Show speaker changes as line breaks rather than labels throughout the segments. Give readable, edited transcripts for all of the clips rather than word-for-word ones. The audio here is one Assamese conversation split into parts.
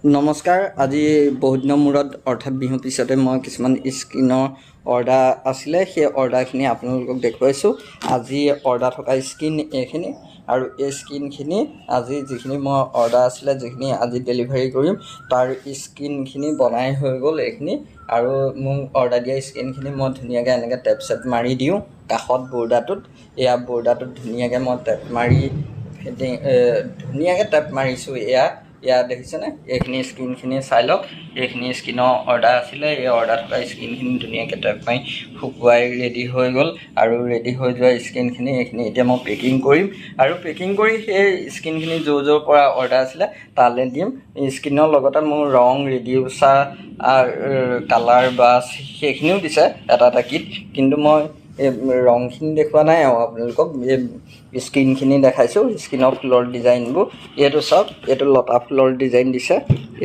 নমস্কাৰ। আজি বহুত দিনৰ মূৰত অৰ্থাৎ বিহু পিছতে মই কিছুমান স্কিনৰ অৰ্ডাৰ আছিলে, সেই অৰ্ডাৰখিনি আপোনালোকক দেখুৱাইছোঁ। আজি অৰ্ডাৰ থকা স্কিন এইখিনি, আৰু এই স্কিনখিনি আজি যিখিনি মই অৰ্ডাৰ আছিলে, যিখিনি আজি ডেলিভাৰী কৰিম, তাৰ স্কিনখিনি বনাই হৈ গ'ল এইখিনি। আৰু মোক অৰ্ডাৰ দিয়া স্কিনখিনি মই ধুনীয়াকৈ এনেকৈ টেপ চেপ মাৰি দিওঁ কাষত বৰ্ডাৰটোত। এয়া বৰ্ডাৰটোত ধুনীয়াকৈ মই টেপ মাৰি ধুনীয়াকৈ টেপ মাৰিছোঁ। এয়া দেখিছেনে? এইখিনি স্কিনখিনি চাই লওক। এইখিনি স্কিনৰ অৰ্ডাৰ আছিলে। এই অৰ্ডাৰ থকা স্কিনখিনি ধুনীয়াকৈ টেপ মাৰি শুকুৱাই ৰেডি হৈ গ'ল। আৰু ৰেডি হৈ যোৱা স্কিনখিনি এইখিনি এতিয়া মই পেকিং কৰিম, আৰু পেকিং কৰি সেই স্কিনখিনি য'ৰ পৰা অৰ্ডাৰ আছিলে তালৈ দিম। স্কিনৰ লগতে মোৰ ৰং, ৰেডিউচাৰ, কালাৰ ব্ৰাছ সেইখিনিও দিছে এটা কিট। কিন্তু মই এই ৰংখিনি দেখুওৱা নাই আৰু আপোনালোকক এই স্কিনখিনি দেখাইছোঁ। স্কিনৰ ফুলৰ ডিজাইনবোৰ এইটো চাওক, এইটো লতা ফুলৰ ডিজাইন দিছে।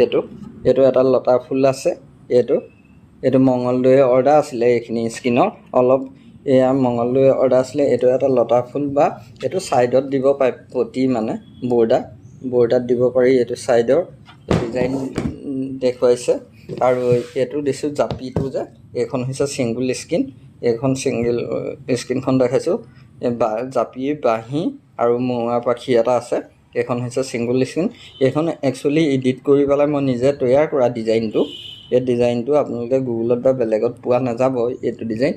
এইটো এটা লতা ফুল আছে। এইটো মঙলদৈ অৰ্ডাৰ আছিলে। এইখিনি স্কিনৰ অলপ এয়া মঙলদৈ অৰ্ডাৰ আছিলে। এইটো এটা লতা ফুল, বা এইটো ছাইডত দিব পাৰে, পতি মানে বৰ্ডাৰত দিব পাৰি। এইটো ছাইডৰ ডিজাইন দেখুৱাইছে। আৰু এইটো দিছোঁ জাপিটো যে, এইখন হৈছে ছিংগুল স্কিন। এইখন ছিংগল স্কিনখন দেখাইছোঁ। জাপি, বাঁহী আৰু মৌৰা পাখি এটা আছে। এইখন হৈছে ছিংগুল স্কিন। এইখন একচুৱেলি এডিট কৰি পেলাই মই নিজে তৈয়াৰ কৰা ডিজাইনটো। এই ডিজাইনটো আপোনালোকে গুগলত বা বেলেগত পোৱা নাযাব। এইটো ডিজাইন,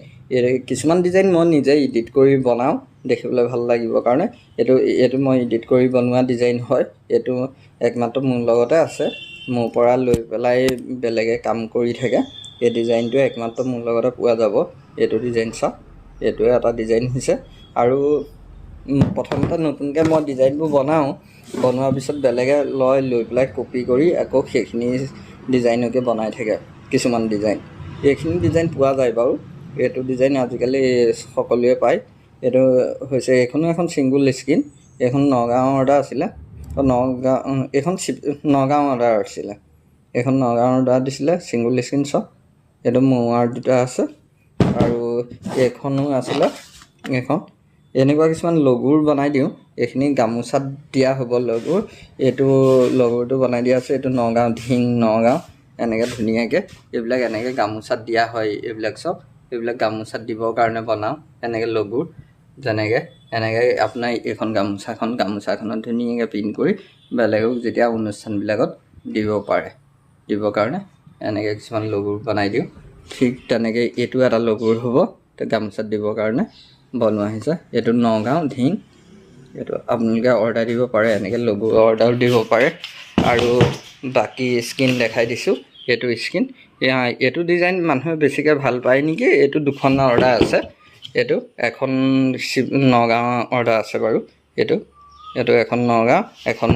কিছুমান ডিজাইন মই নিজে এডিট কৰি বনাওঁ দেখিবলৈ ভাল লাগিবৰ কাৰণে। এইটো মই এডিট কৰি বনোৱা ডিজাইন হয়। এইটো একমাত্ৰ মোৰ লগতে আছে। মোৰ পৰা লৈ পেলাই বেলেগে কাম কৰি থাকে। এই ডিজাইনটো একমাত্ৰ মোৰ লগতে পোৱা যাব। এইটো ডিজাইন চাওক, এইটোৱে এটা ডিজাইন হৈছে। আৰু প্ৰথমতে নতুনকৈ মই ডিজাইনবোৰ বনোৱাৰ পিছত বেলেগে লৈ পেলাই কপি কৰি আকৌ সেইখিনি ডিজাইনকে বনাই থাকে কিছুমান ডিজাইন। এইখিনি ডিজাইন পোৱা যায় বাৰু। এইটো ডিজাইন আজিকালি সকলোৱে পায়। এইটো হৈছে, এইখনো এখন ছিংগুল স্কিন। এইখন নগাঁও অৰ্ডাৰ আছিলে। এইখন নগাঁও অৰ্ডাৰ আছিলে। এইখন নগাঁও অৰ্ডাৰ দিছিলে ছিংগুল স্কিন চব। এইটো মৌৱাৰ দুটা আছে, আৰু এইখনো আছিলে। এইখন এনেকুৱা কিছুমান লগুৰ বনাই দিওঁ। এইখিনি গামোচাত দিয়া হ'ব লগুৰ। এইটো লগুৰটো বনাই দিয়া আছে। এইটো নগাঁও, নগাঁও এনেকৈ ধুনীয়াকৈ এইবিলাক এনেকৈ গামোচাত দিয়া হয়। এইবিলাক গামোচাত দিবৰ কাৰণে বনাওঁ এনেকৈ লগুৰ। এনেকৈ আপোনাৰ এইখন গামোচাখনত ধুনীয়াকৈ প্ৰিণ্ট কৰি বেলেগক যেতিয়া অনুষ্ঠানবিলাকত দিবৰ কাৰণে এনেকৈ কিছুমান লগুৰ বনাই দিওঁ। ঠিক তেনেকৈ এইটো এটা লগুৰ হ'ব, গামোচাত দিবৰ কাৰণে বনোৱা হৈছে। এইটো নগাঁও, এইটো আপোনালোকে অৰ্ডাৰ দিব পাৰে, এনেকৈ লগুৰ অৰ্ডাৰো দিব পাৰে। আৰু বাকী স্কিন দেখাই দিছোঁ। এইটো ডিজাইন মানুহে বেছিকৈ ভাল পায় নেকি। এইটো দুখন অৰ্ডাৰ আছে। এইটো এখন নগাঁও অৰ্ডাৰ আছে বাৰু। এইটো এখন নগাঁও, এখন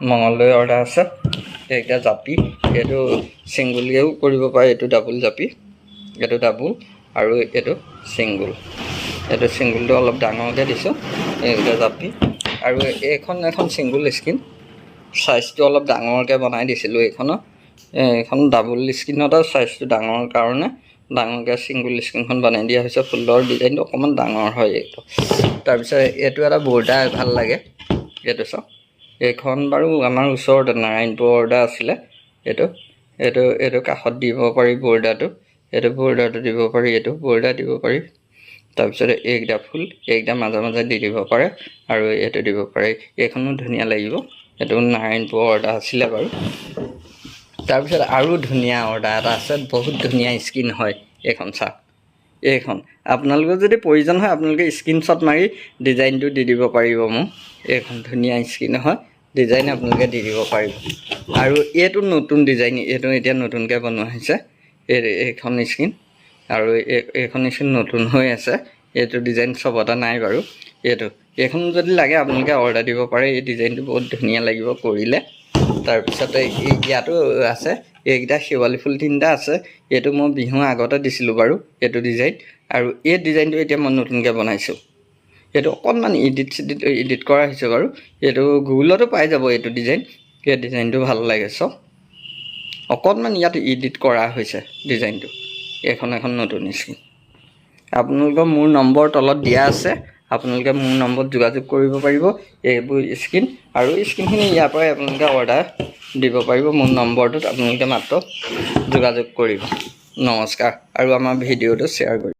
মঙলদৈ অৰ্ডাৰ আছে। এইকেইটা জাপি, এইটো ছিংগুলকৈও কৰিব পাৰে। এইটো ডাবুল জাপি, এইটো ডাবুল, আৰু এইটো ছিংগুল। এইটো ছিংগুলটো অলপ ডাঙৰকৈ দিছোঁ। এইকেইটা জাপি, আৰু এখন ছিংগুল স্কিন। চাইজটো অলপ ডাঙৰকৈ বনাই দিছিলোঁ এইখন ডাবুল স্কিনত চাইজটো ডাঙৰ কাৰণে ডাঙৰকৈ ছিংগুল স্কিনখন বনাই দিয়া হৈছে। ফুলৰ ডিজাইনটো অকণমান ডাঙৰ হয় এইটো। তাৰপিছত এইটো এটা বৰ্ডাৰ ভাল লাগে। এইটো চাওক, এইখন বাৰু আমাৰ ওচৰতে নাৰায়ণপুৰ অৰ্ডাৰ আছিলে। এইটো কাষত দিব পাৰি বৰ্ডাৰটো। এইটো বৰ্ডাৰটো দিব পাৰি, এইটো বৰ্ডাৰ দিব পাৰি। তাৰপিছত এইকেইটা ফুল, এইকেইটা মাজে দি দিব পাৰে, আৰু এইটো দিব পাৰে। এইখনো ধুনীয়া লাগিব। এইটো নাৰায়ণপুৰ অৰ্ডাৰ আছিলে বাৰু। তাৰপিছত আৰু ধুনীয়া অৰ্ডাৰ এটা আছে। বহুত ধুনীয়া স্কিন হয় এইখন চাওক। এইখন আপোনালোকৰ যদি প্ৰয়োজন হয় আপোনালোকে স্ক্ৰীনশ্বট মাৰি ডিজাইনটো দি দিব পাৰিব মোক। এইখন ধুনীয়া স্কিন হয়, ডিজাইন আপোনালোকে দি দিব পাৰিব। আৰু এইটো নতুন ডিজাইন, এইটো এতিয়া নতুনকৈ বনোৱা হৈছে এইখন স্কিন। আৰু এইখন স্কিন নতুন হৈ আছে। এইটো ডিজাইন চবতে নাই বাৰু। এইখন যদি লাগে আপোনালোকে অৰ্ডাৰ দিব পাৰে। এই ডিজাইনটো বহুত ধুনীয়া লাগিব কৰিলে। তাৰপিছতে ইয়াতো আছে, এইকেইটা শেৱালি ফুল 3টা আছে। এইটো মই বিহুৰ আগতে দিছিলোঁ বাৰু এইটো ডিজাইন। আৰু এই ডিজাইনটো এতিয়া মই নতুনকৈ বনাইছোঁ। এইটো অকণমান এডিট কৰা হৈছে বাৰু। এইটো গুগলতো পাই যাব এইটো ডিজাইন। এই ডিজাইনটো ভাল লাগে চব। অকণমান ইয়াত এডিট কৰা হৈছে ডিজাইনটো। এখন নতুন স্কিন। আপোনালোকৰ মোৰ নম্বৰ তলত দিয়া আছে, আপোনালোকে মোৰ নম্বৰত যোগাযোগ কৰিব পাৰিব এইবোৰ স্কিন আৰু স্কিনখিনি ইয়াৰ পৰাই আপোনালোকে অৰ্ডাৰ দিব পাৰিব মোৰ নম্বৰটোত আপোনালোকে মাত্ৰ যোগাযোগ কৰিব নমস্কাৰ আৰু আমাৰ ভিডিঅ'টো শ্বেয়াৰ কৰিব